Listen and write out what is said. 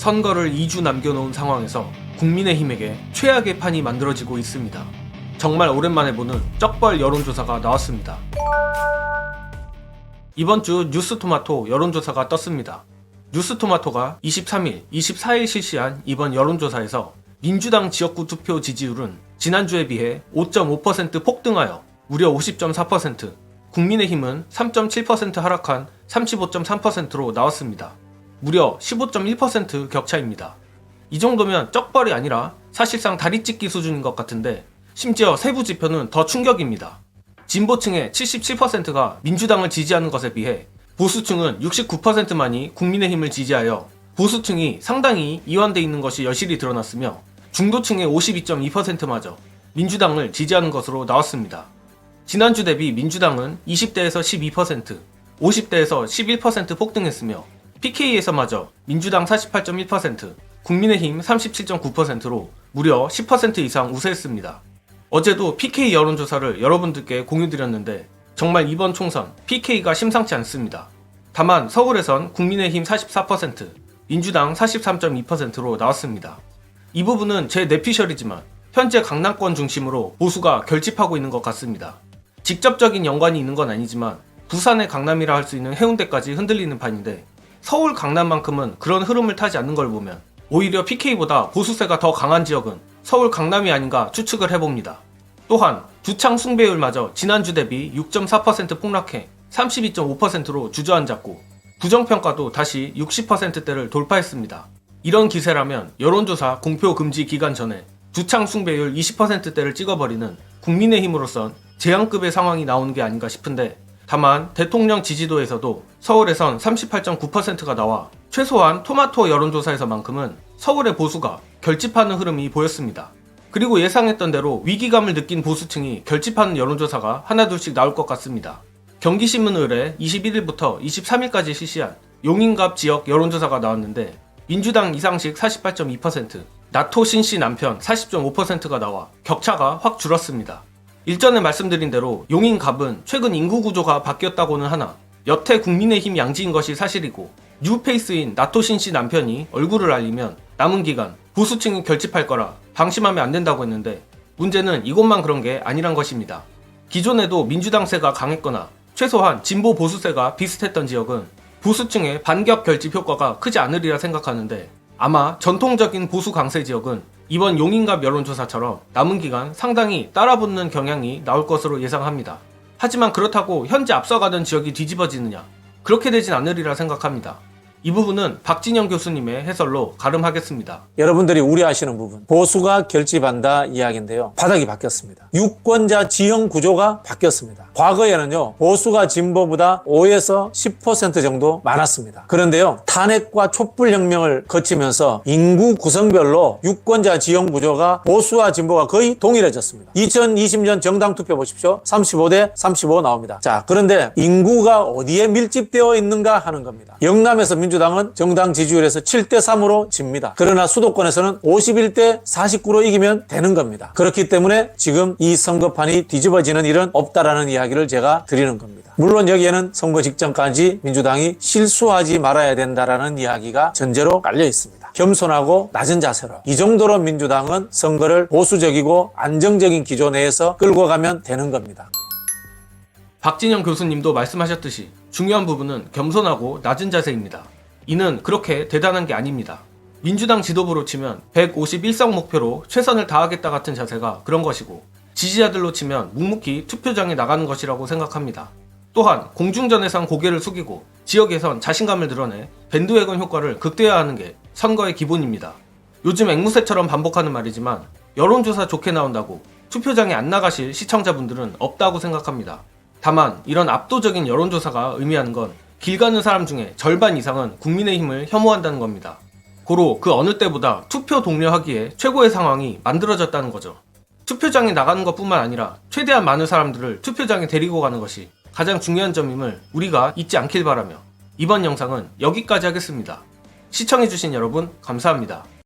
선거를 2주 남겨놓은 상황에서 국민의힘에게 최악의 판이 만들어지고 있습니다. 정말 오랜만에 보는 쩍벌 여론조사가 나왔습니다. 이번 주 뉴스토마토 여론조사가 떴습니다. 뉴스토마토가 23일, 24일 실시한 이번 여론조사에서 민주당 지역구 투표 지지율은 지난주에 비해 5.5% 폭등하여 무려 50.4%, 국민의힘은 3.7% 하락한 35.3%로 나왔습니다. 무려 15.1% 격차입니다. 이 정도면 쩍벌이 아니라 사실상 다리찢기 수준인 것 같은데 심지어 세부 지표는 더 충격입니다. 진보층의 77%가 민주당을 지지하는 것에 비해 보수층은 69%만이 국민의힘을 지지하여 보수층이 상당히 이완돼 있는 것이 여실히 드러났으며 중도층의 52.2%마저 민주당을 지지하는 것으로 나왔습니다. 지난주 대비 민주당은 20대에서 12%, 50대에서 11% 폭등했으며 PK에서마저 민주당 48.1%, 국민의힘 37.9%로 무려 10% 이상 우세했습니다. 어제도 PK 여론조사를 여러분들께 공유드렸는데 정말 이번 총선 PK가 심상치 않습니다. 다만 서울에선 국민의힘 44%, 민주당 43.2%로 나왔습니다. 이 부분은 제 내피셜이지만 현재 강남권 중심으로 보수가 결집하고 있는 것 같습니다. 직접적인 연관이 있는 건 아니지만 부산의 강남이라 할 수 있는 해운대까지 흔들리는 판인데 서울 강남만큼은 그런 흐름을 타지 않는 걸 보면 오히려 PK보다 보수세가 더 강한 지역은 서울 강남이 아닌가 추측을 해봅니다. 또한 두창 숭배율마저 지난주 대비 6.4% 폭락해 32.5%로 주저앉았고 부정평가도 다시 60%대를 돌파했습니다. 이런 기세라면 여론조사 공표 금지 기간 전에 두창 숭배율 20%대를 찍어버리는 국민의힘으로선 재앙급의 상황이 나오는 게 아닌가 싶은데 다만 대통령 지지도에서도 서울에선 38.9%가 나와 최소한 토마토 여론조사에서만큼은 서울의 보수가 결집하는 흐름이 보였습니다. 그리고 예상했던 대로 위기감을 느낀 보수층이 결집하는 여론조사가 하나둘씩 나올 것 같습니다. 경기신문 의뢰 21일부터 23일까지 실시한 용인갑 지역 여론조사가 나왔는데 민주당 이상식 48.2%, 나토 신씨 남편 40.5%가 나와 격차가 확 줄었습니다. 일전에 말씀드린 대로 용인갑은 최근 인구 구조가 바뀌었다고는 하나 여태 국민의힘 양지인 것이 사실이고 뉴페이스인 나토 신씨 남편이 얼굴을 알리면 남은 기간 보수층이 결집할 거라 방심하면 안 된다고 했는데 문제는 이것만 그런 게 아니란 것입니다. 기존에도 민주당세가 강했거나 최소한 진보 보수세가 비슷했던 지역은 보수층의 반격 결집 효과가 크지 않으리라 생각하는데 아마 전통적인 보수 강세 지역은 이번 용인갑 여론조사처럼 남은 기간 상당히 따라붙는 경향이 나올 것으로 예상합니다. 하지만 그렇다고 현재 앞서가던 지역이 뒤집어지느냐? 그렇게 되진 않으리라 생각합니다. 이 부분은 박진영 교수님의 해설로 가름하겠습니다. 여러분들이 우려하시는 부분, 보수가 결집한다 이야기인데요. 바닥이 바뀌었습니다. 유권자 지형 구조가 바뀌었습니다. 과거에는요, 보수가 진보보다 5에서 10% 정도 많았습니다. 그런데요, 탄핵과 촛불혁명을 거치면서 인구 구성별로 유권자 지형 구조가 보수와 진보가 거의 동일해졌습니다. 2020년 정당 투표 보십시오. 35대 35 나옵니다. 자, 그런데 인구가 어디에 밀집되어 있는가 하는 겁니다. 영남에서 민주당은 정당 지지율에서 7대3으로 집니다. 그러나 수도권에서는 51대 49로 이기면 되는 겁니다. 그렇기 때문에 지금 이 선거판이 뒤집어지는 일은 없다라는 이야기를 제가 드리는 겁니다. 물론 여기에는 선거 직전까지 민주당이 실수하지 말아야 된다라는 이야기가 전제로 깔려 있습니다. 겸손하고 낮은 자세로 이 정도로 민주당은 선거를 보수적이고 안정적인 기조 내에서 끌고 가면 되는 겁니다. 박진영 교수님도 말씀하셨듯이 중요한 부분은 겸손하고 낮은 자세입니다. 이는 그렇게 대단한 게 아닙니다. 민주당 지도부로 치면 151석 목표로 최선을 다하겠다 같은 자세가 그런 것이고 지지자들로 치면 묵묵히 투표장에 나가는 것이라고 생각합니다. 또한 공중전에선 고개를 숙이고 지역에선 자신감을 드러내 밴드웨건 효과를 극대화하는 게 선거의 기본입니다. 요즘 앵무새처럼 반복하는 말이지만 여론조사 좋게 나온다고 투표장에 안 나가실 시청자분들은 없다고 생각합니다. 다만 이런 압도적인 여론조사가 의미하는 건 길 가는 사람 중에 절반 이상은 국민의힘을 혐오한다는 겁니다. 고로 그 어느 때보다 투표 독려하기에 최고의 상황이 만들어졌다는 거죠. 투표장에 나가는 것뿐만 아니라 최대한 많은 사람들을 투표장에 데리고 가는 것이 가장 중요한 점임을 우리가 잊지 않길 바라며 이번 영상은 여기까지 하겠습니다. 시청해주신 여러분 감사합니다.